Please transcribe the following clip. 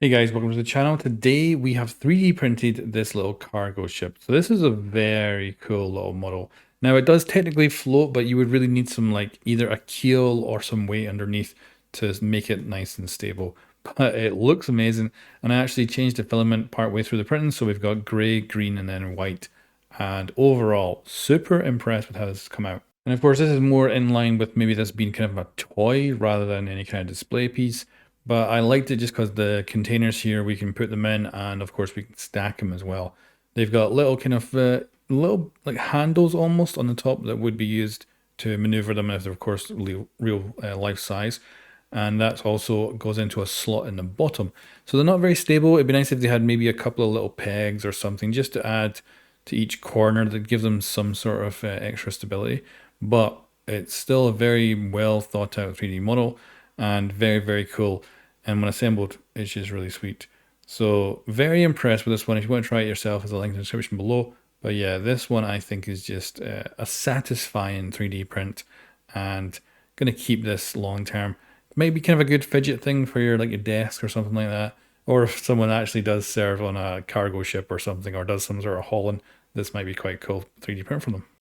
Hey guys, welcome to the channel. Today we have 3D printed this little cargo ship. So this is a very cool little model. Now it does technically float, but you would really need some like either a keel or some weight underneath to make it nice and stable. But it looks amazing. And I actually changed the filament partway through the printing. So we've got gray, green, and then white. And overall, super impressed with how this has come out. And of course, this is more in line with maybe this being kind of a toy rather than any kind of display piece. But I liked it just because the containers here, we can put them in and of course we can stack them as well. They've got little kind of little like handles almost on the top that would be used to maneuver them if they're of course real life size. And that also goes into a slot in the bottom. So they're not very stable. It'd be nice if they had maybe a couple of little pegs or something just to add to each corner that give them some sort of extra stability. But it's still a very well thought out 3D model and very, very cool. And when assembled, it's just really sweet. So very impressed with this one. If you want to try it yourself, there's a link in the description below. But yeah, this one I think is just a satisfying 3D print and gonna keep this long term. Maybe kind of a good fidget thing for your like your desk or something like that. Or if someone actually does serve on a cargo ship or something or does some sort of hauling, this might be quite cool 3D print for them.